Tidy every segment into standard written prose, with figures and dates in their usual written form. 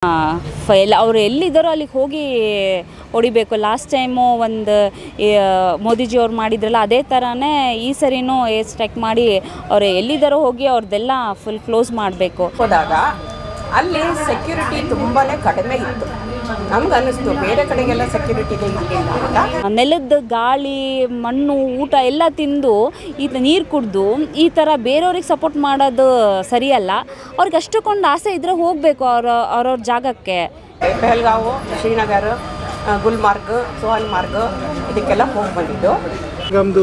ಅವ್ರು ಎಲ್ಲಿದ್ದಾರೋ ಅಲ್ಲಿಗೆ ಹೋಗಿ ಹೊಡಿಬೇಕು. ಲಾಸ್ಟ್ ಟೈಮು ಒಂದು ಮೋದಿಜಿಯವ್ರು ಮಾಡಿದ್ರಲ್ಲ, ಅದೇ ಥರನೇ ಈ ಸರಿನೂ ಏರ್ ಸ್ಟ್ರೈಕ್ ಮಾಡಿ ಅವ್ರು ಎಲ್ಲಿದ್ದಾರೋ ಹೋಗಿ ಅವ್ರದ್ದೆಲ್ಲ ಫುಲ್ ಕ್ಲೋಸ್ ಮಾಡಬೇಕು. ಹೋದಾಗ ಅಲ್ಲಿ ಸೆಕ್ಯೂರಿಟಿ ತುಂಬಾ ಕಡಿಮೆ ಇತ್ತು. ನಮ್ಗೆ ಅನ್ನಿಸ್ತು ಬೇರೆ ಕಡೆಗೆಲ್ಲ ಸೆಕ್ಯೂರಿಟಿ ಇಲ್ಲ. ನೆಲದ ಗಾಳಿ, ಮಣ್ಣು, ಊಟ ಎಲ್ಲ ತಿಂದು ನೀರು ಕುಡಿದು ಈ ಥರ ಬೇರೆಯವ್ರಿಗೆ ಸಪೋರ್ಟ್ ಮಾಡೋದು ಸರಿಯಲ್ಲ. ಅವ್ರಿಗೆ ಅಷ್ಟಕ್ಕೊಂದು ಆಸೆ ಇದ್ದರೆ ಹೋಗಬೇಕು ಅವ್ರವ್ರ ಜಾಗಕ್ಕೆ. ಪೆಹಲ್ಗಾವು, ಶ್ರೀನಗರ, ಗುಲ್ಮಾರ್ಗ್, ಸೋನ್ಮಾರ್ಗ್ ಇದಕ್ಕೆಲ್ಲ ಹೋಗಿ ಬಂದಿದ್ದು. ಒಂದು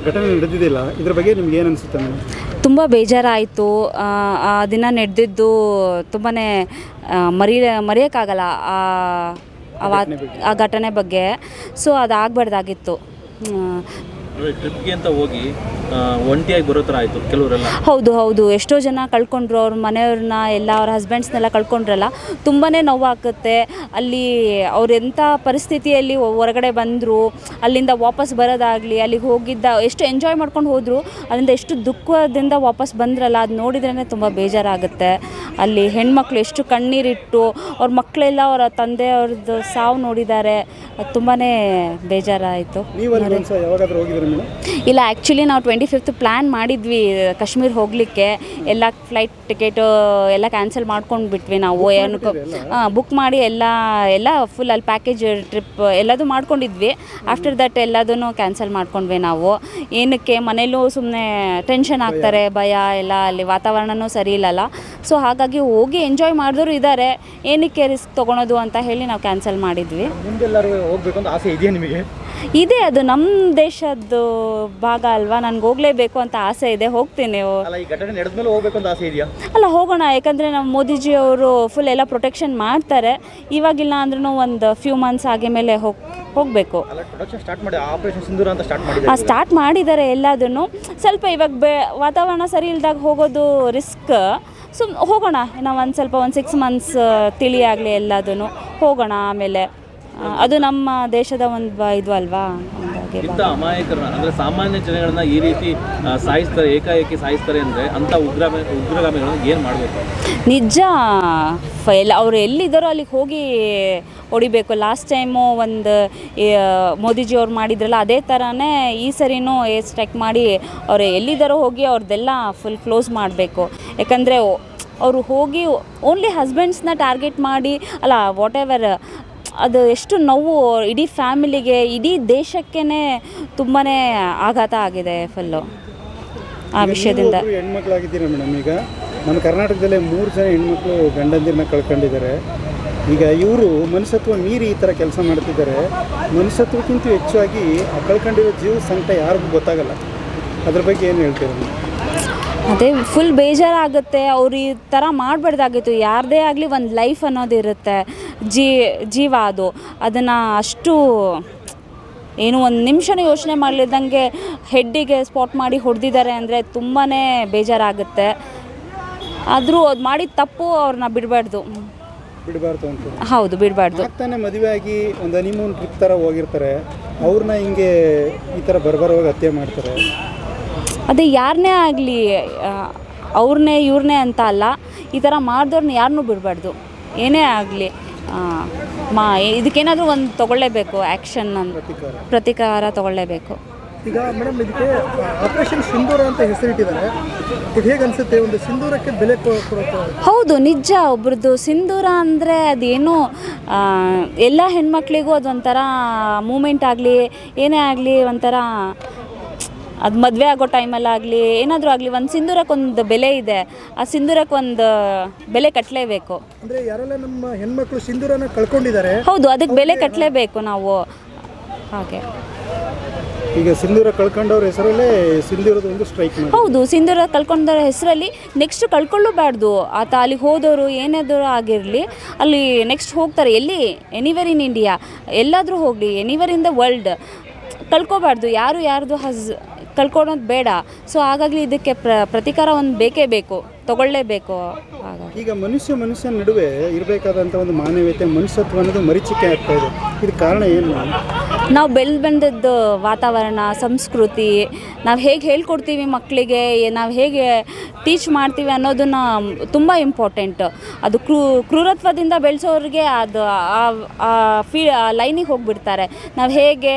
ಘಟನೆ ನಡೆದಿದೆಯಲ್ಲ, ಇದ್ರ ಬಗ್ಗೆ ನಿಮ್ಗೆ ಏನು ಅನಿಸುತ್ತೆ? ತುಂಬ ಬೇಜಾರಾಯಿತು. ಆ ದಿನ ನಡೆದಿದ್ದು ತುಂಬಾ ಮರೆಯೋಕ್ಕಾಗಲ್ಲ ಆ ಘಟನೆ ಬಗ್ಗೆ. ಸೊ ಅದು ಆಗಬಾರ್ದಾಗಿತ್ತು. ಟ್ರಿಪ್ಗೆ ಅಂತ ಹೋಗಿ ಒಂಟಿಯಾಗಿ ಬರೋ ಥರ ಆಯಿತು ಕೆಲವರೆಲ್ಲ. ಹೌದು, ಎಷ್ಟೋ ಜನ ಕಳ್ಕೊಂಡ್ರು ಅವ್ರ ಮನೆಯವ್ರನ್ನ, ಎಲ್ಲ ಅವ್ರ ಹಸ್ಬೆಂಡ್ಸ್ನೆಲ್ಲ ಕಳ್ಕೊಂಡ್ರಲ್ಲ. ತುಂಬಾ ನೋವಾಗುತ್ತೆ. ಅಲ್ಲಿ ಅವ್ರು ಎಂಥ ಪರಿಸ್ಥಿತಿಯಲ್ಲಿ ಹೊರಗಡೆ ಬಂದರು, ಅಲ್ಲಿಂದ ವಾಪಸ್ ಬರೋದಾಗಲಿ, ಅಲ್ಲಿಗೆ ಹೋಗಿದ್ದ ಎಷ್ಟು ಎಂಜಾಯ್ ಮಾಡ್ಕೊಂಡು ಹೋದರು, ಅಲ್ಲಿಂದ ಎಷ್ಟು ದುಃಖದಿಂದ ವಾಪಸ್ ಬಂದ್ರಲ್ಲ, ಅದು ನೋಡಿದ್ರೇ ತುಂಬ ಬೇಜಾರಾಗುತ್ತೆ. ಅಲ್ಲಿ ಹೆಣ್ಮಕ್ಳು ಎಷ್ಟು ಕಣ್ಣೀರಿಟ್ಟು ಅವ್ರ ಮಕ್ಕಳೆಲ್ಲ ಅವರ ತಂದೆಯವ್ರದ್ದು ಸಾವು ನೋಡಿದ್ದಾರೆ. ಅದು ತುಂಬಾ ಬೇಜಾರಾಯಿತು. ಇಲ್ಲ, ಆ್ಯಕ್ಚುಲಿ ನಾವು 25th ಪ್ಲ್ಯಾನ್ ಮಾಡಿದ್ವಿ ಕಾಶ್ಮೀರ ಹೋಗಲಿಕ್ಕೆ. ಎಲ್ಲ ಫ್ಲೈಟ್ ಟಿಕೆಟು ಎಲ್ಲ ಕ್ಯಾನ್ಸಲ್ ಮಾಡ್ಕೊಂಡು ಬಿಟ್ವಿ ನಾವು. ಏನಕ್ಕೆ ಬುಕ್ ಮಾಡಿ ಎಲ್ಲ ಫುಲ್ ಅಲ್ಲಿ ಪ್ಯಾಕೇಜ್ ಟ್ರಿಪ್ ಎಲ್ಲದೂ ಮಾಡ್ಕೊಂಡಿದ್ವಿ. ಆಫ್ಟರ್ ದಟ್ ಎಲ್ಲದೂ ಕ್ಯಾನ್ಸಲ್ ಮಾಡ್ಕೊಂಡ್ವಿ ನಾವು. ಏನಕ್ಕೆ ಮನೇಲೂ ಸುಮ್ಮನೆ ಟೆನ್ಷನ್ ಆಗ್ತಾರೆ, ಭಯ ಎಲ್ಲ, ಅಲ್ಲಿ ವಾತಾವರಣವೂ ಸರಿ ಇಲ್ಲಲ್ಲ. ಸೊ ಹಾಗಾಗಿ ಹೋಗಿ ಎಂಜಾಯ್ ಮಾಡಿದ್ರು ಇದ್ದಾರೆ, ಏನಕ್ಕೆ ರಿಸ್ಕ್ ತೊಗೊಳೋದು ಅಂತ ಹೇಳಿ ನಾವು ಕ್ಯಾನ್ಸಲ್ ಮಾಡಿದ್ವಿ. ಹೋಗ್ಬೇಕು ಅಂತ ಆಸೆ ಇದೆಯಾ ನಿಮಗೆ? ಇದೆ, ಅದು ನಮ್ಮ ದೇಶದ್ದು ಭಾಗ ಅಲ್ವಾ, ನನಗೆ ಹೋಗಲೇಬೇಕು ಅಂತ ಆಸೆ ಇದೆ. ಹೋಗ್ತೀನಿ. ಅಲ್ಲ, ಹೋಗೋಣ. ಯಾಕಂದರೆ ನಮ್ಮ ಮೋದಿಜಿ ಅವರು ಫುಲ್ ಎಲ್ಲ ಪ್ರೊಟೆಕ್ಷನ್ ಮಾಡ್ತಾರೆ. ಇವಾಗಿಲ್ಲ ಅಂದ್ರೂ ಒಂದು ಫ್ಯೂ ಮಂತ್ಸ್ ಆಗಿ ಮೇಲೆ ಹೋಗಬೇಕು. ಸ್ಟಾರ್ಟ್ ಮಾಡಿದ್ದಾರೆ ಎಲ್ಲದನ್ನು. ಸ್ವಲ್ಪ ಇವಾಗ ವಾತಾವರಣ ಸರಿ ಇಲ್ದಾಗ ಹೋಗೋದು ರಿಸ್ಕ್. ಹೋಗೋಣ. ನಾವು ಒಂದು 6 ಮಂತ್ಸ್ ತಿಳಿಯಾಗಲಿ ಎಲ್ಲದೂ ಹೋಗೋಣ. ಆಮೇಲೆ ಅದು ನಮ್ಮ ದೇಶದ ಒಂದು ಇದು ಅಲ್ವಾ. ಇಂಥ ಅಮಾಯಕರನ್ನ ಅಂದರೆ ಸಾಮಾನ್ಯ ಜನಗಳನ್ನ ಈ ರೀತಿ ಸಾಯಿಸ್ತಾರೆ, ಏಕಾಏಕಿ ಸಾಯಿಸ್ತಾರೆ ಅಂದರೆ ಅಂಥ ಉಗ್ರಗಾಮಿಗಳನ್ನ ಏನು ಮಾಡಬೇಕು? ನಿಜ, ಅವ್ರು ಎಲ್ಲಿದ್ದಾರೋ ಅಲ್ಲಿಗೆ ಹೋಗಿ ಹೊಡಿಬೇಕು. ಲಾಸ್ಟ್ ಟೈಮು ಒಂದು ಮೋದಿಜಿಯವ್ರು ಮಾಡಿದ್ರಲ್ಲ, ಅದೇ ಥರನೇ ಈ ಸರಿನೂ ಏರ್ ಸ್ಟ್ರೈಕ್ ಮಾಡಿ ಅವ್ರು ಎಲ್ಲಿದ್ದಾರೋ ಹೋಗಿ ಅವ್ರದ್ದೆಲ್ಲ ಫುಲ್ ಕ್ಲೋಸ್ ಮಾಡಬೇಕು. ಯಾಕಂದರೆ ಅವರು ಹೋಗಿ ಓನ್ಲಿ ಹಸ್ಬೆಂಡ್ಸ್ನ ಟಾರ್ಗೆಟ್ ಮಾಡಿ ಅಲ್ಲ, ವಾಟ್ ಎವರ್, ಅದು ಎಷ್ಟು ನೋವು ಇಡೀ ಫ್ಯಾಮಿಲಿಗೆ, ಇಡೀ ದೇಶಕ್ಕೇ ತುಂಬಾ ಆಘಾತ ಆಗಿದೆ ಫುಲ್ಲು ಆ ವಿಷಯದಿಂದ. ಹೆಣ್ಮಕ್ಳಾಗಿದ್ದೀರಾ ಮೇಡಮ್? ಈಗ ನಮ್ಮ ಕರ್ನಾಟಕದಲ್ಲೇ 3 ಜನ ಹೆಣ್ಮಕ್ಳು ಗಂಡಂದಿರನ್ನ ಕಳ್ಕೊಂಡಿದ್ದಾರೆ. ಈಗ ಇವರು ಮನುಷ್ಯತ್ವ ಮೀರಿ ಈ ಥರ ಕೆಲಸ ಮಾಡ್ತಿದ್ದಾರೆ. ಮನುಷ್ಯತ್ವಕ್ಕಿಂತ ಹೆಚ್ಚಾಗಿ ಕಳ್ಕೊಂಡಿರೋ ಜೀವ ಸಂಕಟ ಯಾರಿಗೂ ಗೊತ್ತಾಗಲ್ಲ. ಅದ್ರ ಬಗ್ಗೆ ಏನು ಹೇಳ್ತೀರ? ಅದೇ ಫುಲ್ ಬೇಜಾರಾಗುತ್ತೆ. ಅವ್ರು ಈ ಥರ ಮಾಡಬಾರ್ದಾಗಿತ್ತು. ಯಾರದೇ ಆಗಲಿ ಒಂದು ಲೈಫ್ ಅನ್ನೋದಿರುತ್ತೆ, ಜೀವ ಅದನ್ನು ಅಷ್ಟು ಏನು ಒಂದು ನಿಮಿಷನೂ ಯೋಚನೆ ಮಾಡಲಿದ್ದಂಗೆ ಹೆಡ್ಡಿಗೆ ಸ್ಪಾಟ್ ಮಾಡಿ ಹೊಡೆದಿದ್ದಾರೆ ಅಂದರೆ ತುಂಬಾ ಬೇಜಾರಾಗುತ್ತೆ. ಆದರೂ ಅದು ಮಾಡಿದ ತಪ್ಪು ಅವ್ರನ್ನ ಬಿಡಬಾರ್ದು ಅಂತ. ಹೌದು, ಬಿಡಬಾರ್ದು. ತಾನೇ ಮದುವೆ ಆಗಿ ಒಂದು ಹನಿಮೂನ್ ಟ್ರಿಪ್ ಥರ ಹೋಗಿರ್ತಾರೆ, ಅವ್ರನ್ನ ಹಿಂಗೆ ಈ ಥರ ಬರ್ಬರವಾಗಿ ಹತ್ಯೆ ಮಾಡ್ತಾರೆ. ಅದೇ ಯಾರನ್ನೇ ಆಗಲಿ, ಅವ್ರನ್ನೇ ಇವ್ರನ್ನೇ ಅಂತ ಅಲ್ಲ, ಈ ಥರ ಮಾಡಿದವ್ರನ್ನ ಯಾರನ್ನೂ ಬಿಡಬಾರ್ದು. ಏನೇ ಆಗಲಿ ಇದಕ್ಕೇನಾದರೂ ಒಂದು ತೊಗೊಳ್ಳೇಬೇಕು, ಆ್ಯಕ್ಷನ್, ಪ್ರತಿಕಾರ ತೊಗೊಳ್ಳೇಬೇಕು. ಈಗ ಮೇಡಮ್, ಇದಕ್ಕೆ ಆಪರೇಷನ್ ಸಿಂಧೂರ ಅಂತ ಹೆಸರಿಟ್ಟಿದ್ದಾರೆ. ಇದು ಹೇಗೆ ಅನಿಸುತ್ತೆ? ಒಂದು ಸಿಂಧೂರಕ್ಕೆ ಬೆಲೆ ಕೊಡೋದು? ಹೌದು, ನಿಜ. ಒಬ್ರದ್ದು ಸಿಂಧೂರ ಅಂದರೆ ಅದೇನು ಎಲ್ಲ ಹೆಣ್ಮಕ್ಳಿಗೂ ಅದೊಂಥರ ಮೂಮೆಂಟ್ ಆಗಲಿ, ಏನೇ ಆಗಲಿ, ಒಂಥರ ಅದು ಮದುವೆ ಆಗೋ ಟೈಮಲ್ಲಾಗಲಿ ಏನಾದರೂ ಆಗಲಿ ಒಂದು ಸಿಂಧೂರಕ್ಕೊಂದು ಬೆಲೆ ಇದೆ. ಆ ಸಿಂಧೂರಕ್ಕೊಂದು ಬೆಲೆ ಕಟ್ಟಲೇಬೇಕು. ಅಂದರೆ ಯಾರೆಲ್ಲ ನಮ್ಮ ಹೆಣ್ಮಕ್ಳು ಸಿಂಧೂರನ ಕಳ್ಕೊಂಡಿದ್ದಾರೆ, ಹೌದು, ಅದಕ್ಕೆ ಬೆಲೆ ಕಟ್ಟಲೇಬೇಕು ನಾವು. ಹಾಗೆ ಈಗ ಸಿಂಧೂರ ಕಳ್ಕೊಂಡವ್ರ ಹೆಸರಲ್ಲೇ ಸಿಂಧೂರದ ಒಂದು ಸ್ಟ್ರೈಕ್. ಹೌದು, ಸಿಂಧೂರ ಕಳ್ಕೊಂಡವ್ರ ಹೆಸರಲ್ಲಿ ನೆಕ್ಸ್ಟ್ ಕಳ್ಕೊಳ್ಳಬಾರ್ದು. ಆತ ಅಲ್ಲಿಗೆ ಹೋದವರು ಏನಾದರೂ ಆಗಿರಲಿ, ಅಲ್ಲಿ ನೆಕ್ಸ್ಟ್ ಹೋಗ್ತಾರೆ. ಎಲ್ಲಿ, ಎನಿವೇರ್ ಇನ್ ಇಂಡಿಯಾ, ಎಲ್ಲಾದರೂ ಹೋಗಲಿ, ಎನಿವೇರ್ ಇನ್ ದ ವರ್ಲ್ಡ್, ಕಳ್ಕೊಬಾರ್ದು. ಯಾರ್ದು ಕಳ್ಕೊಳ್ಳೋದು ಬೇಡ. ಸೊ ಹಾಗಾಗಿ ಇದಕ್ಕೆ ಪ್ರತಿಕಾರ ಒಂದು ಬೇಕೇ ಬೇಕು, ತಗೊಳ್ಳೇಬೇಕು. ಈಗ ಮನುಷ್ಯನ ನಡುವೆ ಇರಬೇಕಾದಂಥ ಒಂದು ಮಾನವೀಯತೆ, ಮನುಷ್ಯತ್ವ ಅನ್ನೋದು ಮರೀಚಿಕೆ ಆಗ್ತಾ ಇದೆ. ಇದಕ್ಕೆ ಕಾರಣ ಏನು? ನಾವು ಬೆಳೆದು ಬಂದದ್ದು ವಾತಾವರಣ, ಸಂಸ್ಕೃತಿ, ನಾವು ಹೇಗೆ ಹೇಳ್ಕೊಡ್ತೀವಿ ಮಕ್ಕಳಿಗೆ, ನಾವು ಹೇಗೆ ಟೀಚ್ ಮಾಡ್ತೀವಿ ಅನ್ನೋದನ್ನು ತುಂಬ ಇಂಪಾರ್ಟೆಂಟ್. ಅದು ಕ್ರೂರತ್ವದಿಂದ ಬೆಳೆಸೋರಿಗೆ ಅದು ಲೈನಿಗೆ ಹೋಗಿಬಿಡ್ತಾರೆ. ನಾವು ಹೇಗೆ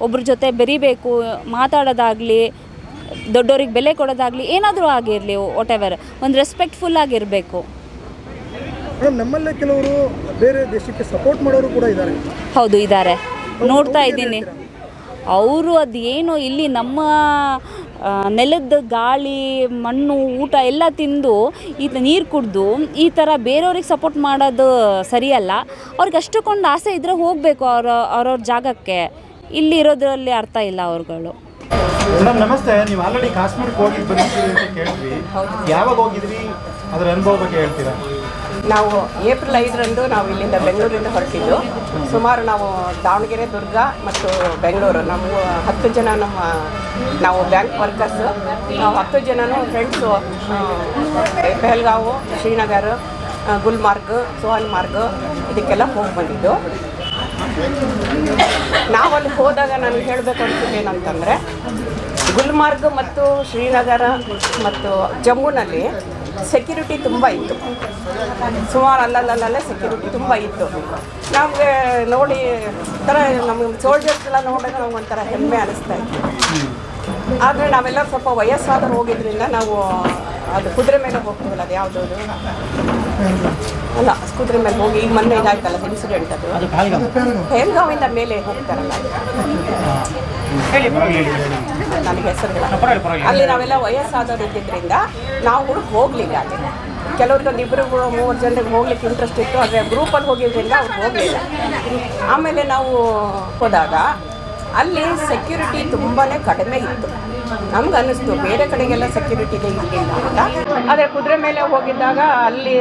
ಒಬ್ರ ಜೊತೆ ಬೆರಿಬೇಕು, ಮಾತಾಡೋದಾಗಲಿ, ದೊಡ್ಡವ್ರಿಗೆ ಬೆಲೆ ಕೊಡೋದಾಗಲಿ, ಏನಾದರೂ ಆಗಿರಲಿ, ವಾಟೆವರ್ ಒಂದು ರೆಸ್ಪೆಕ್ಟ್ಫುಲ್ ಆಗಿರಬೇಕು. ಮೇಡಮ್, ನಮ್ಮಲ್ಲೇ ಕೆಲವರು ಬೇರೆ ದೇಶಕ್ಕೆ ಸಪೋರ್ಟ್ ಮಾಡೋರು ಕೂಡ ಇದ್ದಾರೆ. ಹೌದು, ಇದ್ದಾರೆ, ನೋಡ್ತಾ ಇದ್ದೀನಿ. ಅವರು ಅದೇನು ಇಲ್ಲಿ ನಮ್ಮ ನೆಲದ ಗಾಳಿ, ಮಣ್ಣು, ಊಟ ಎಲ್ಲ ತಿಂದು ನೀರು ಕುಡಿದು ಈ ಥರ ಬೇರೆಯವ್ರಿಗೆ ಸಪೋರ್ಟ್ ಮಾಡೋದು ಸರಿಯಲ್ಲ. ಅವ್ರಿಗೆ ಅಷ್ಟಕ್ಕೊಂದು ಆಸೆ ಇದ್ದರೆ ಹೋಗಬೇಕು ಅವ್ರವ್ರ ಜಾಗಕ್ಕೆ. ಇಲ್ಲಿ ಇರೋದ್ರಲ್ಲಿ ಅರ್ಥ ಇಲ್ಲ ಅವ್ರುಗಳು. ಮೇಡಮ್ ನಮಸ್ತೆ. ನೀವು ಆಲ್ರೆಡಿ ಕಾಶ್ಮೀರಕ್ಕೆ ಹೋಗಿ ಬಂದಿದ್ದೀರಿ ಅಂತ ಕೇಳಿದ್ವಿ. ಯಾವಾಗ ಹೋಗಿದ್ರಿ, ಅದರ ಅನುಭವ ಬಗ್ಗೆ ಹೇಳ್ತೀರಾ? ನಾವು ಏಪ್ರಿಲ್ 5ರಂದು ನಾವು ಇಲ್ಲಿಂದ ಬೆಂಗಳೂರಿಂದ ಹೊರಟಿದ್ದು. ಸುಮಾರು ನಾವು ದಾವಣಗೆರೆ, ದುರ್ಗ ಮತ್ತು ಬೆಂಗಳೂರು ನಾವು 10 ಜನ ನಾವು ಬ್ಯಾಂಕ್ ವರ್ಕರ್ಸು. ನಾವು 10 ಜನನೂ ಫ್ರೆಂಡ್ಸು ಪೆಹಲ್ಗಾವು, ಶ್ರೀನಗರ, ಗುಲ್ಮಾರ್ಗ್, ಸೋನ್ಮಾರ್ಗ್ ಇದಕ್ಕೆಲ್ಲ ಹೋಗಿ ಬಂದಿದ್ದು. ನಾವಲ್ಲಿ ಹೋದಾಗ ನಾನು ಹೇಳಬೇಕು ಅನ್ಸುತ್ತೆ ಏನಂತಂದರೆ, ಗುಲ್ಮಾರ್ಗ್ ಮತ್ತು ಶ್ರೀನಗರ ಮತ್ತು ಜಮ್ಮುನಲ್ಲಿ ಸೆಕ್ಯೂರಿಟಿ ತುಂಬ ಇತ್ತು. ಸುಮಾರು ಅಲ್ಲಲ್ಲೇ ಸೆಕ್ಯೂರಿಟಿ ತುಂಬ ಇತ್ತು. ನಮಗೆ ನೋಡಿ ಥರ ನಮಗೆ ಸೋಲ್ಜರ್ಸ್ ಎಲ್ಲ ನೋಡಿದ್ರೆ ನಮ್ಗೆ ಒಂಥರ ಹೆಮ್ಮೆ ಅನ್ನಿಸ್ತಾ ಇತ್ತು. ಆದರೆ ನಾವೆಲ್ಲ ಸ್ವಲ್ಪ ವಯಸ್ಸಾದರೂ ಹೋಗಿದ್ದರಿಂದ ನಾವು ಅದು ಕುದುರೆ ಮೇಲೆ ಹೋಗ್ತೀವಲ್ಲ, ಅದು ಯಾವುದೋ ಅಲ್ಲ, ಕುದುರೆ ಮೇಲೆ ಹೋಗಿ ಈಗ ಮೊನ್ನೆ ಇದಾಯ್ತಲ್ಲ ಇನ್ಸಿಡೆಂಟ್, ಅದು ಪೆಹಲ್ಗಾವಿಂದ ಮೇಲೆ ಹೋಗ್ತಾರಲ್ಲ, ನನಗೆ ಹೆಸರುಗಳ ಅಲ್ಲಿ ನಾವೆಲ್ಲ ವಯಸ್ಸಾದವರು ಇದ್ದಿದ್ದರಿಂದ ನಾವು ಹೋಗಲಿಲ್ಲ. ಅಲ್ಲಿ ಕೆಲವ್ರಿಗೆ ಒಂದು 2-3 ಜನರಿಗೆ ಹೋಗ್ಲಿಕ್ಕೆ ಇಂಟ್ರೆಸ್ಟ್ ಇತ್ತು, ಆದರೆ ಗ್ರೂಪಲ್ಲಿ ಹೋಗಿದ್ದರಿಂದ ಅವ್ರು ಹೋಗಲಿಲ್ಲ. ಆಮೇಲೆ ನಾವು ಹೋದಾಗ ಅಲ್ಲಿ ಸೆಕ್ಯೂರಿಟಿ ತುಂಬಾ ಕಡಿಮೆ ಇತ್ತು. ನಮ್ಗೆ ಅನ್ನಿಸ್ತು ಬೇರೆ ಕಡೆಗೆಲ್ಲ ಸೆಕ್ಯೂರಿಟಿ ಇದೆ, ಇರಲಿಲ್ಲ ಅಂತ. ಆದರೆ ಕುದುರೆ ಮೇಲೆ ಹೋಗಿದ್ದಾಗ ಅಲ್ಲಿ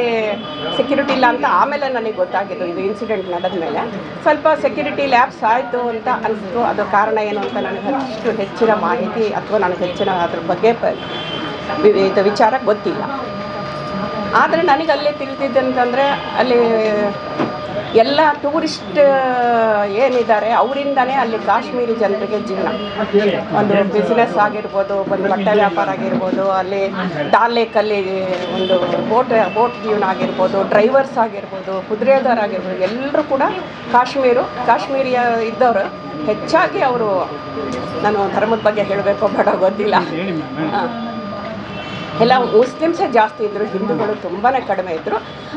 ಸೆಕ್ಯೂರಿಟಿ ಇಲ್ಲ ಅಂತ ಆಮೇಲೆ ನನಗೆ ಗೊತ್ತಾಗಿದ್ದು. ಇದು ಇನ್ಸಿಡೆಂಟ್ ನಡೆದ ಮೇಲೆ ಸ್ವಲ್ಪ ಸೆಕ್ಯೂರಿಟಿ ಲ್ಯಾಬ್ಸ್ ಆಯಿತು ಅಂತ ಅನಿಸ್ತು. ಅದು ಕಾರಣ ಏನು ಅಂತ ನನಗೆ ಅಷ್ಟು ಹೆಚ್ಚಿನ ಮಾಹಿತಿ ಅಥವಾ ನನಗೆ ಹೆಚ್ಚಿನ ಅದ್ರ ಬಗ್ಗೆ ಇದು ವಿಚಾರ ಗೊತ್ತಿಲ್ಲ. ಆದರೆ ನನಗೆ ಅಲ್ಲಿ ತಿಳಿದಿದ್ದಂತಂದರೆ ಅಲ್ಲಿ ಎಲ್ಲ ಟೂರಿಸ್ಟ್ ಏನಿದ್ದಾರೆ ಅವರಿಂದನೇ ಅಲ್ಲಿ ಕಾಶ್ಮೀರಿ ಜನರಿಗೆ ಜೀವನ. ಒಂದು ಬಿಸ್ನೆಸ್ ಆಗಿರ್ಬೋದು, ಒಂದು ಬಟ್ಟೆ ವ್ಯಾಪಾರ ಆಗಿರ್ಬೋದು, ಅಲ್ಲಿ ಡಾಲ್ ಲೇಕಲ್ಲಿ ಒಂದು ಬೋಟ್ ಜೀವನ ಆಗಿರ್ಬೋದು, ಡ್ರೈವರ್ಸ್ ಆಗಿರ್ಬೋದು, ಕುದುರೆದಾರ ಆಗಿರ್ಬೋದು, ಎಲ್ಲರೂ ಕೂಡ ಕಾಶ್ಮೀರಿಯ ಇದ್ದವರು ಹೆಚ್ಚಾಗಿ ಅವರು. ನಾನು ಧರ್ಮದ ಬಗ್ಗೆ ಹೇಳಬೇಕೋ ಬೇಡ ಗೊತ್ತಿಲ್ಲ. ಎಲ್ಲ ಮುಸ್ಲಿಮ್ಸೇ ಜಾಸ್ತಿ ಇದ್ದರು, ಹಿಂದೂಗಳು ತುಂಬಾ ಕಡಿಮೆ ಇದ್ದರು.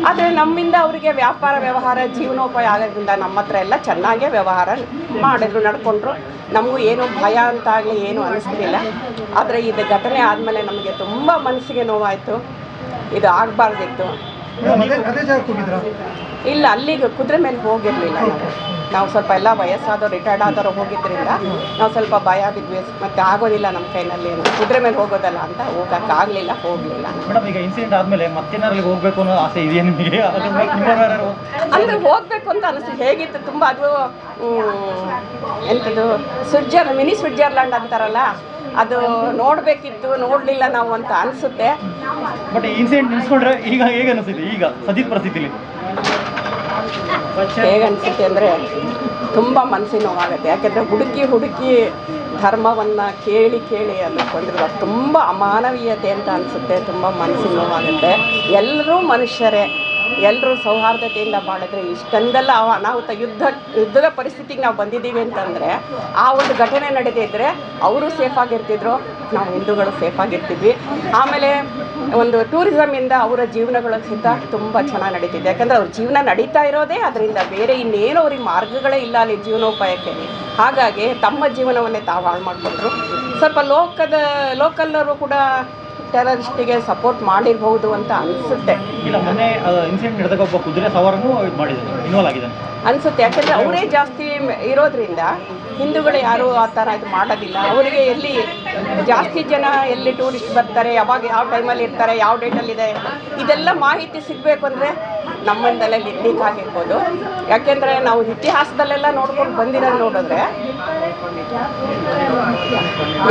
ಆದರೆ ನಮ್ಮಿಂದ ಅವರಿಗೆ ವ್ಯಾಪಾರ ವ್ಯವಹಾರ ಜೀವನೋಪಾಯ ಆಗೋದ್ರಿಂದ ನಮ್ಮ ಹತ್ರ ಎಲ್ಲ ಚೆನ್ನಾಗೇ ವ್ಯವಹಾರ ಮಾಡಿದ್ರು, ನಡ್ಕೊಂಡ್ರು. ನಮಗೂ ಏನು ಭಯ ಅಂತಾಗಲಿ ಏನೂ ಅನ್ನಿಸ್ತಿಲ್ಲ. ಆದರೆ ಇದು ಘಟನೆ ಆದಮೇಲೆ ನಮಗೆ ತುಂಬ ಮನಸ್ಸಿಗೆ ನೋವಾಯಿತು. ಇದು ಆಗಬಾರ್ದಿತ್ತು. ಇಲ್ಲ, ಅಲ್ಲಿಗೆ ಕುದುರೆ ಮೇಲೆ ಹೋಗಿರಲಿಲ್ಲ ನಾವು ಸ್ವಲ್ಪ ಎಲ್ಲ ವಯಸ್ಸಾದವ್ರು, ರಿಟೈರ್ಡ್ ಆದವರು ಹೋಗಿದ್ದರಿಂದ ನಾವು ಸ್ವಲ್ಪ ಭಯ ಬಿದ್ವಿ. ಮತ್ತು ಆಗೋದಿಲ್ಲ ನಮ್ಮ ಕೈನಲ್ಲಿ, ಕುದುರೆ ಮೇಲೆ ಹೋಗೋದಲ್ಲ ಅಂತ ಹೋಗೋಕ್ಕಾಗಲಿಲ್ಲ, ಹೋಗಲಿಲ್ಲ. ಮೇಡಮ್, ಈಗ ಇನ್ಸಿಡೆಂಟ್ ಆದಮೇಲೆ ಮತ್ತೇನಾದ್ರು ಹೋಗಬೇಕು ಅನ್ನೋ ಆಸೆ ಇದೆಯಾ ನಿಮಗೆ? ಅಂದರೆ ಹೋಗಬೇಕು ಅಂತ ಅನಿಸ್ತು. ಹೇಗಿತ್ತು ತುಂಬ, ಅದು ಎಂಥದ್ದು ಮಿನಿ ಸ್ವಿಟ್ಜರ್ಲ್ಯಾಂಡ್ ಅಂತಾರಲ್ಲ, ಅದು ನೋಡಬೇಕಿತ್ತು, ನೋಡಲಿಲ್ಲ ನಾವು ಅಂತ ಅನಿಸುತ್ತೆ. ಬಟ್ ಇನ್ಸಿಡೆಂಟ್ ನಿಲ್ಸ್ಕೊಂಡ್ರೆ ಈಗ ಹೇಗೆ ಅನಿಸುತ್ತೆ? ಈಗ ಸದ್ಯದ ಪರಿಸ್ಥಿತಿಲಿ ಹೇಗೆ ಅನಿಸುತ್ತೆ ಅಂದರೆ ತುಂಬ ಮನಸ್ಸಿಗೆ ನೋವಾಗುತ್ತೆ. ಯಾಕೆಂದರೆ ಹುಡುಕಿ ಧರ್ಮವನ್ನು ಕೇಳಿ ಅಲ್ಲಿ ಕೊಂದಿರುವ ತುಂಬ ಅಮಾನವೀಯತೆ ಅಂತ ಅನಿಸುತ್ತೆ. ತುಂಬ ಮನಸ್ಸಿಗೆ ನೋವಾಗುತ್ತೆ. ಎಲ್ಲರೂ ಮನುಷ್ಯರೇ, ಎಲ್ಲರೂ ಸೌಹಾರ್ದತೆಯಿಂದ ಮಾಡಿದ್ರೆ ಇಷ್ಟೊಂದೆಲ್ಲ ಅನಾಹುತ ಯುದ್ಧದ ಪರಿಸ್ಥಿತಿಗೆ ನಾವು ಬಂದಿದ್ದೀವಿ ಅಂತಂದರೆ, ಆ ಒಂದು ಘಟನೆ ನಡೆದಿದ್ದರೆ ಅವರು ಸೇಫಾಗಿರ್ತಿದ್ರು, ನಾವು ಹಿಂದೂಗಳು ಸೇಫಾಗಿರ್ತಿದ್ವಿ. ಆಮೇಲೆ ಒಂದು ಟೂರಿಸಮಿಂದ ಅವರ ಜೀವನಗಳು ಸಹಿತ ತುಂಬ ಚೆನ್ನಾಗಿ ನಡೀತಿದೆ. ಯಾಕಂದರೆ ಅವ್ರ ಜೀವನ ನಡೀತಾ ಇರೋದೇ ಅದರಿಂದ, ಬೇರೆ ಇನ್ನೇನು ಅವ್ರಿಗೆ ಮಾರ್ಗಗಳೇ ಇಲ್ಲ ಅಲ್ಲಿ ಜೀವನೋಪಾಯಕ್ಕೆ. ಹಾಗಾಗಿ ತಮ್ಮ ಜೀವನವನ್ನೇ ತಾವು ಹಾಳು ಮಾಡಿಕೊಂಡ್ರು. ಸ್ವಲ್ಪ ಲೋಕಲ್ಲರು ಕೂಡ ಟೆರರಿಸ್ಟಿಗೆ ಸಪೋರ್ಟ್ ಮಾಡಿರ್ಬೋದು ಅಂತ ಅನಿಸುತ್ತೆ. ಇಲ್ಲ, ಮೊನ್ನೆ ಇನ್ಸಿಡೆಂಟ್ ನಡೆದಾಗ ಒಬ್ಬ ಕುದುರೆ ಸವಾರನೂ ಮಾಡಿದ್ದಾನೆ, ಇನ್ವಾಲ್ವ್ ಆಗಿದ್ದಾನೆ ಅನಿಸುತ್ತೆ. ಯಾಕೆಂದರೆ ಅವರೇ ಜಾಸ್ತಿ ಇರೋದ್ರಿಂದ ಹಿಂದೂಗಳು ಯಾರೂ ಆ ಥರ ಇದು ಮಾಡೋದಿಲ್ಲ. ಅವರಿಗೆ ಎಲ್ಲಿ ಜಾಸ್ತಿ ಜನ ಎಲ್ಲಿ ಟೂರಿಸ್ಟ್ ಬರ್ತಾರೆ, ಯಾವಾಗ ಯಾವ ಟೈಮಲ್ಲಿ ಇರ್ತಾರೆ, ಯಾವ ಡೇಟಲ್ಲಿದೆ, ಇದೆಲ್ಲ ಮಾಹಿತಿ ಸಿಗಬೇಕು ಅಂದರೆ ನಮ್ಮಿಂದಲೇ ಲೀಕ್ ಆಗಿರ್ಬೋದು. ಯಾಕೆಂದರೆ ನಾವು ಇತಿಹಾಸದಲ್ಲೆಲ್ಲ ನೋಡ್ಕೊಂಡು ಬಂದಿರೋದು ನೋಡಿದ್ರೆ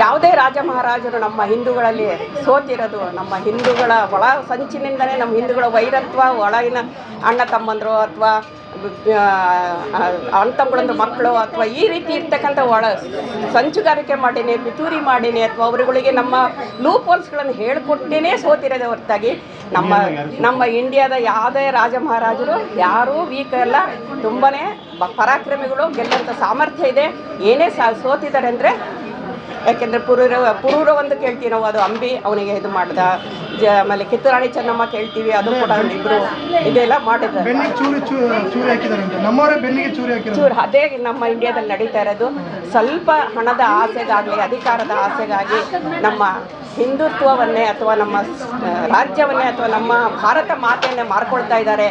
ಯಾವುದೇ ರಾಜ ಮಹಾರಾಜರು ನಮ್ಮ ಹಿಂದೂಗಳಲ್ಲಿ ಸೋತಿರೋದು ನಮ್ಮ ಹಿಂದೂಗಳ ಒಳ ಸಂಚಿನಿಂದನೇ ನಮ್ಮ ಹಿಂದೂಗಳ ವೈರತ್ವ ಒಳಗಿನ ಅಣ್ಣ ತಮ್ಮಂದರು ಅಥವಾ ಅಣ್ಣ ತಮ್ಮಗಳಂದು ಮಕ್ಕಳು ಅಥವಾ ಈ ರೀತಿ ಇರ್ತಕ್ಕಂಥ ಸಂಚುಗಾರಿಕೆ ಮಾಡೀನಿ ಪಿತೂರಿ ಮಾಡೀನಿ ಅಥವಾ ಅವರುಗಳಿಗೆ ನಮ್ಮ ಲೂಪ್ ಹೋಲ್ಸ್ಗಳನ್ನು ಹೇಳಿಕೊಟ್ಟೇ ಸೋತಿರೋದೇ ಹೊರತಾಗಿ ನಮ್ಮ ಇಂಡಿಯಾದ ಯಾವುದೇ ರಾಜ ಮಹಾರಾಜರು ಯಾರೂ ವೀಕ್ ಅಲ್ಲ, ತುಂಬಾ ಪರಾಕ್ರಮಿಗಳು, ಗೆಲ್ಲಂಥ ಸಾಮರ್ಥ್ಯ ಇದೆ. ಏನೇ ಸೋತಿದ್ದಾರೆ ಅಂದರೆ ಯಾಕೆಂದರೆ ಪುರೂರ ಒಂದು ಕೇಳ್ತೀವಿ ನಾವು, ಅದು ಅಂಬಿ ಅವನಿಗೆ ಇದು ಮಾಡ್ದ. ಆಮೇಲೆ ಕಿತ್ತೂರಾಣಿ ಚೆನ್ನಮ್ಮ ಕೇಳ್ತೀವಿ, ಅದು ಕೂಡ ಇಬ್ಬರು ಇದೆಲ್ಲ ಮಾಡಿದ್ದಾರೆ. ಚೂರು ಅದೇ ನಮ್ಮ ಇಂಡಿಯಾದಲ್ಲಿ ನಡೀತಾ ಇರೋದು. ಸ್ವಲ್ಪ ಹಣದ ಆಸೆಗಾಗಲಿ ಅಧಿಕಾರದ ಆಸೆಗಾಗಿ ನಮ್ಮ ಹಿಂದುತ್ವವನ್ನೇ ಅಥವಾ ನಮ್ಮ ರಾಜ್ಯವನ್ನೇ ಅಥವಾ ನಮ್ಮ ಭಾರತ ಮಾತೆಯನ್ನೇ ಮಾರ್ಕೊಳ್ತಾ ಇದ್ದಾರೆ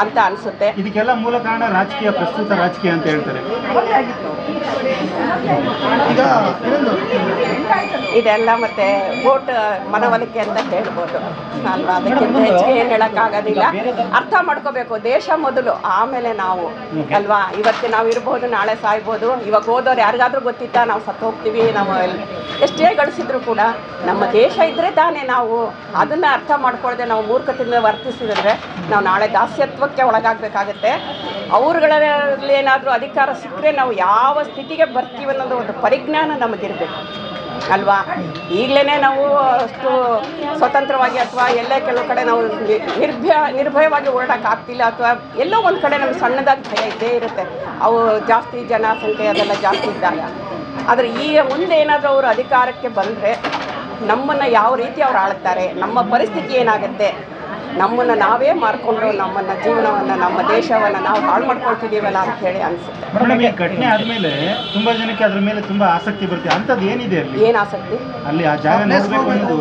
ಅಂತ ಅನಿಸುತ್ತೆ. ಇದಕ್ಕೆಲ್ಲ ಮೂಲ ಕಾರಣ ರಾಜಕೀಯ, ಪ್ರಸ್ತುತ ರಾಜಕೀಯ ಅಂತ ಹೇಳ್ತಾರೆ. ಇದೆಲ್ಲ ಮತ್ತೆ ವೋಟ್ ಮನವೊಲಿಕೆ ಅಂತ ಹೇಳ್ಬೋದು ಅಲ್ವಾ? ಅದಕ್ಕಿಂತ ಹೆಚ್ಚಿಗೆ ಏನು ಹೇಳೋಕ್ಕಾಗೋದಿಲ್ಲ. ಅರ್ಥ ಮಾಡ್ಕೋಬೇಕು, ದೇಶ ಮೊದಲು, ಆಮೇಲೆ ನಾವು ಅಲ್ವಾ? ಇವತ್ತು ನಾವು ಇರ್ಬೋದು, ನಾಳೆ ಸಾಯ್ಬೋದು. ಇವಾಗ ಹೋದವ್ರು ಯಾರಿಗಾದ್ರೂ ಗೊತ್ತಿತ್ತಾ ನಾವು ಸತ್ತು ಹೋಗ್ತೀವಿ? ನಾವು ಎಷ್ಟೇ ಗಳಿಸಿದ್ರು ಕೂಡ ನಮ್ಮ ದೇಶ ಇದ್ದರೆ ತಾನೇ ನಾವು ಅದನ್ನು ಅರ್ಥ ಮಾಡ್ಕೊಳ್ಳದೆ ನಾವು ಮೂರ್ಖತೆಯಿಂದ ವರ್ತಿಸಿದ್ರೆ ನಾವು ನಾಳೆ ದಾಸ್ಯತ್ವಕ್ಕೆ ಒಳಗಾಗಬೇಕಾಗತ್ತೆ. ಅವ್ರುಗಳಲ್ಲಿ ಏನಾದರೂ ಅಧಿಕಾರ ಸಿಕ್ಕರೆ ನಾವು ಯಾವ ಸ್ಥಿತಿಗೆ ಬರ್ತೀವಿ ಅನ್ನೋದು ಒಂದು ಪರಿಜ್ಞಾನ ನಮಗಿರಬೇಕು ಅಲ್ವಾ? ಈಗಲೇ ನಾವು ಅಷ್ಟು ಸ್ವತಂತ್ರವಾಗಿ ಅಥವಾ ಎಲ್ಲೇ ಕೆಲವು ಕಡೆ ನಾವು ನಿರ್ಭಯವಾಗಿ ಓಡಾಡೋಕ್ಕಾಗ್ತಿಲ್ಲ, ಅಥವಾ ಎಲ್ಲೋ ಒಂದು ಕಡೆ ನಮಗೆ ಸಣ್ಣದಾಗಿ ಭಯ ಇದ್ದೇ ಇರುತ್ತೆ. ಅವು ಜಾಸ್ತಿ ಜನಸಂಖ್ಯೆ ಅದೆಲ್ಲ ಜಾಸ್ತಿ ಇದ್ದಾಗ. ಆದರೆ ಈಗ ಮುಂದೆ ಏನಾದರೂ ಅವರು ಅಧಿಕಾರಕ್ಕೆ ಬಂದರೆ ನಮ್ಮನ್ನು ಯಾವ ರೀತಿ ಅವ್ರು ಆಳ್ತಾರೆ, ನಮ್ಮ ಪರಿಸ್ಥಿತಿ ಏನಾಗುತ್ತೆ, ನಮ್ಮನ್ನು ನಾವೇ ಮಾಡಿಕೊಂಡು ನಮ್ಮನ್ನು ಜೀವನವನ್ನು ನಮ್ಮ ದೇಶವನ್ನು ನಾವು ಹಾಳು ಮಾಡ್ಕೊಳ್ತಿದ್ದೀವಲ್ಲ ಅಂತ ಹೇಳಿ ಅನಿಸುತ್ತೆ. ಮೇಡಮ್, ಈ ಘಟನೆ ಆದಮೇಲೆ ತುಂಬ ಜನಕ್ಕೆ ಅದ್ರ ಮೇಲೆ ತುಂಬ ಆಸಕ್ತಿ ಬರುತ್ತೆ. ಅಂಥದ್ದು ಏನಿದೆ ಅಲ್ಲಿ? ಏನು ಆಸಕ್ತಿ? ಅಲ್ಲಿ ಆ ಜಾಗ ನೋಡಬೇಕು ಅನ್ನೋದು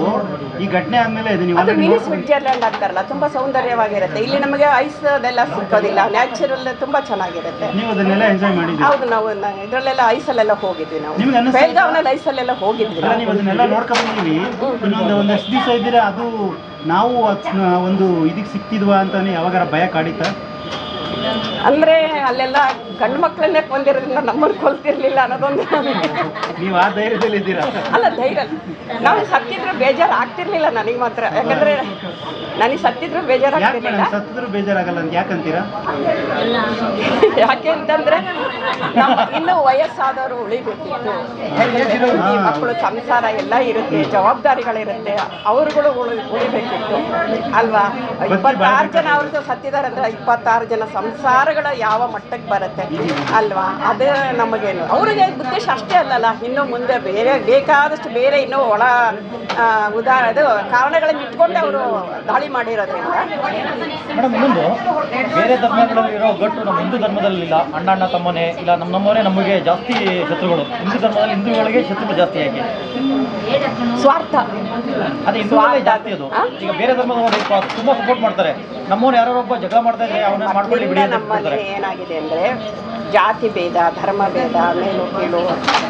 ಈ ಘಟನೆ ಆದಮೇಲೆ ಅದು ಮಿನಿ ಸ್ವಿಟ್ಜರ್ಲ್ಯಾಂಡ್ ಅಂತಾರಲ್ಲ, ತುಂಬ ಸೌಂದರ್ಯವಾಗಿರುತ್ತೆ. ಇಲ್ಲಿ ನಮಗೆ ಐಸ್ ಅದೆಲ್ಲ ಸಿಕ್ಕೋದಿಲ್ಲ, ನ್ಯಾಚುರಲ್ ತುಂಬ ಚೆನ್ನಾಗಿರುತ್ತೆ. ನೀವು ಅದನ್ನೆಲ್ಲ ಎಂಜಾಯ್ ಮಾಡಿದ್ದೀರಿ? ಹೌದು, ನಾವು ಇದರಲ್ಲೆಲ್ಲ ಐಸಲ್ಲೆಲ್ಲ ಹೋಗಿದ್ವಿ. ನಾವು ಬೆಳಗಾವಿನಲ್ಲಿ ಐಸಲ್ಲೆಲ್ಲ ಹೋಗಿದ್ವಿ. ನೀವು ಅದನ್ನೆಲ್ಲ ನೋಡ್ಕೊಂಡು ಬಂದೀವಿ. ಒಂದಷ್ಟು ದಿವಸ ಇದ್ದೀರಾ, ಅದು ನಾವು ಒಂದು ಇದಕ್ಕೆ ಸಿಕ್ತಿದ್ವಾ ಅಂತಾನೆ ಯಾವಾಗಾರ ಭಯ ಕಾಡಿತಾ? ಅಂದರೆ ಅಲ್ಲೆಲ್ಲ ಗಂಡು ಮಕ್ಕಳನ್ನೇ ಕೊಂದಿರೋದ್ರಿಂದ ನಮ್ಮನ್ನು ಕೊಲ್ತಿರ್ಲಿಲ್ಲ ಅನ್ನೋದೊಂದು. ನೀವು ಆ ಧೈರ್ಯದಲ್ಲಿ ಇದ್ದೀರಾ? ಅಲ್ಲ, ಧೈರ್ಯ. ನಾವು ಸತ್ತಿದ್ರು ಬೇಜಾರು ಆಗ್ತಿರ್ಲಿಲ್ಲ ನನಗೆ ಮಾತ್ರ. ಯಾಕಂದರೆ ನನಗೆ ಸತ್ತಿದ್ರು ಬೇಜಾರಾಗ್ತಿರ್ಲಿಲ್ಲ. ಸತ್ತಿದ್ರು ಬೇಜಾರಾಗಲ್ಲ ಅಂತ ಯಾಕಂತೀರಾ? ಯಾಕೆ ಅಂತಂದರೆ ಇನ್ನೂ ವಯಸ್ಸಾದವರು ಉಳಿಬೇಕಿತ್ತು. ಈ ಮಕ್ಕಳು ಸಂಸಾರ ಎಲ್ಲ ಇರುತ್ತೆ, ಜವಾಬ್ದಾರಿಗಳಿರುತ್ತೆ, ಅವರುಗಳು ಉಳಿಬೇಕಿತ್ತು ಅಲ್ವಾ? 26 ಜನ ಅವ್ರದ್ದು ಸತ್ತಿದ್ದಾರೆ ಅಂದರೆ 26 ಜನ ಸಂಸಾರಗಳ ಯಾವ ಮಟ್ಟಕ್ಕೆ ಬರುತ್ತೆ ಅಲ್ವಾ? ಅದು ನಮಗೇನು ಅವ್ರಿಗೆ ಉದ್ದೇಶ ಅಷ್ಟೇ ಅಲ್ಲಲ್ಲ, ಇನ್ನು ಮುಂದೆ ಬೇರೆ ಬೇಕಾದಷ್ಟು ಬೇರೆ ಇನ್ನೂ ಒಳ ಇದು ಕಾರಣಗಳನ್ನು ಇಟ್ಕೊಂಡು ಅವರು ದಾಳಿ ಮಾಡಿರೋದ್ರಿಂದ. ಮೇಡಮ್, ಇನ್ನೊಂದು ಬೇರೆ ಧರ್ಮಗಳಲ್ಲಿರೋ ಒಗ್ಗಟ್ಟು ನಮ್ಮ ಹಿಂದೂ ಧರ್ಮದಲ್ಲಿಲ್ಲ. ಅಣ್ಣ ತಮ್ಮನೇ ಇಲ್ಲ, ನಮ್ಮವರೇ ನಮಗೆ ಜಾಸ್ತಿ ಶತ್ರುಗಳು. ಹಿಂದೂ ಧರ್ಮದಲ್ಲಿ ಹಿಂದೂಗಳಿಗೆ ಶತ್ರುಗಳು ಜಾಸ್ತಿ. ಯಾಕೆ? ಸ್ವಾರ್ಥ. ಅದೇ ಹಿಂದೂಗಳೇ ಜಾಸ್ತಿ. ಅದು ಈಗ ಬೇರೆ ಧರ್ಮದವರು ತುಂಬ ಸಪೋರ್ಟ್ ಮಾಡ್ತಾರೆ. ನಮ್ಮವ್ರು ಯಾರೋ ಒಬ್ಬ ಜಗಳ ಮಾಡ್ತಾ ಇದ್ರೆ ಅವನ್ನ ಮಾಡ್ಕೊಳ್ಳಿ ಬಿಡಿ. ನಮ್ಮಲ್ಲಿ ಏನಾಗಿದೆ ಅಂದರೆ ಜಾತಿ ಭೇದ, ಧರ್ಮ ಭೇದ, ಮೇಲು ಕೀಳು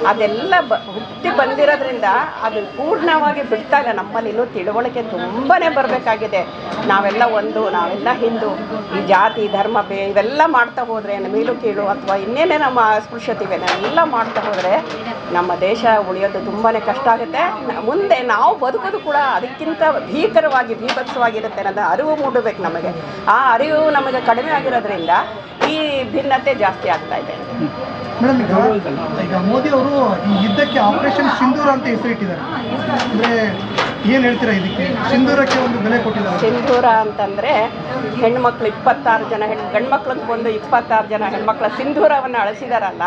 ಅದೆಲ್ಲ ಹುಟ್ಟಿ ಬಂದಿರೋದ್ರಿಂದ ಅದು ಪೂರ್ಣವಾಗಿ ಬಿಡ್ತಾ ಇಲ್ಲ. ನಮ್ಮಲ್ಲಿ ಇನ್ನೂ ತಿಳುವಳಿಕೆ ತುಂಬಾ ಬರಬೇಕಾಗಿದೆ. ನಾವೆಲ್ಲ ಒಂದು, ನಾವೆಲ್ಲ ಹಿಂದೂ. ಈ ಜಾತಿ ಧರ್ಮ ಇವೆಲ್ಲ ಮಾಡ್ತಾ ಹೋದರೆ, ಮೇಲು ಕೀಳು ಅಥವಾ ಇನ್ನೇನೇ ನಮ್ಮ ಅಸ್ಪೃಶ್ಯತೆ ಇವೆಲ್ಲ ಮಾಡ್ತಾ ಹೋದರೆ ನಮ್ಮ ದೇಶ ಉಳಿಯೋದು ತುಂಬಾ ಕಷ್ಟ ಆಗುತ್ತೆ. ಮುಂದೆ ನಾವು ಬದುಕೋದು ಕೂಡ ಅದಕ್ಕಿಂತ ಭೀಕರವಾಗಿರುತ್ತೆ ಅನ್ನೋದು ಅರಿವು ಮೂಡಬೇಕು ನಮಗೆ. ಆ ಅರಿವು ನಮಗೆ ಕಡಿಮೆ ಆಗಿರೋದ್ರಿಂದ ಈ ಭಿನ್ನತೆ ಜಾಸ್ತಿ ಆಗ್ತಾ ಇದೆ. ಮೇಡಮ್, ಈಗ ಮೋದಿ ಅವರು ಈ ಯುದ್ಧಕ್ಕೆ ಆಪರೇಷನ್ ಸಿಂಧೂರ ಅಂತ ಹೆಸರಿಟ್ಟಿದ್ದಾರೆ. ಅಂದರೆ ಏನು ಹೇಳ್ತೀರಾ ಇದಕ್ಕೆ? ಸಿಂಧೂರಕ್ಕೆ ಒಂದು ಬೆಲೆ ಕೊಟ್ಟಿದ್ದಾರೆ. ಸಿಂಧೂರ ಅಂತಂದರೆ ಹೆಣ್ಮಕ್ಳು 26 ಜನ ಗಂಡು ಮಕ್ಳಂತ ಒಂದು 26 ಜನ ಹೆಣ್ಮಕ್ಳ ಸಿಂಧೂರವನ್ನು ಅಳಿಸಿದಾರಲ್ಲ,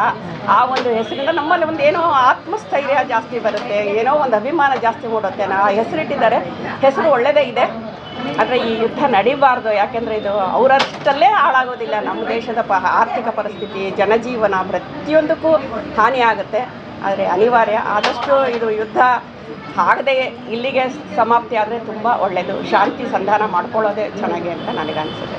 ಆ ಒಂದು ಹೆಸರಿಂದ ನಮ್ಮಲ್ಲಿ ಒಂದು ಏನೋ ಆತ್ಮಸ್ಥೈರ್ಯ ಜಾಸ್ತಿ ಬರುತ್ತೆ, ಏನೋ ಒಂದು ಅಭಿಮಾನ ಜಾಸ್ತಿ ಮೂಡುತ್ತೆ. ಆ ಹೆಸರಿಟ್ಟಿದ್ದಾರೆ, ಹೆಸರು ಒಳ್ಳೆಯದೇ ಇದೆ. ಆದರೆ ಈ ಯುದ್ಧ ನಡೀಬಾರ್ದು. ಯಾಕೆಂದರೆ ಇದು ಅವರಷ್ಟಲ್ಲೇ ಹಾಳಾಗೋದಿಲ್ಲ. ನಮ್ಮ ದೇಶದ ಆರ್ಥಿಕ ಪರಿಸ್ಥಿತಿ, ಜನಜೀವನ ಪ್ರತಿಯೊಂದಕ್ಕೂ ಹಾನಿ ಆಗುತ್ತೆ. ಆದರೆ ಅನಿವಾರ್ಯ. ಆದಷ್ಟು ಇದು ಯುದ್ಧ ಆಗದೆ ಇಲ್ಲಿಗೆ ಸಮಾಪ್ತಿ ಆದರೆ ತುಂಬ ಒಳ್ಳೆಯದು. ಶಾಂತಿ ಸಂಧಾನ ಮಾಡ್ಕೊಳ್ಳೋದೇ ಚೆನ್ನಾಗಿ ಅಂತ ನನಗನ್ಸುತ್ತೆ.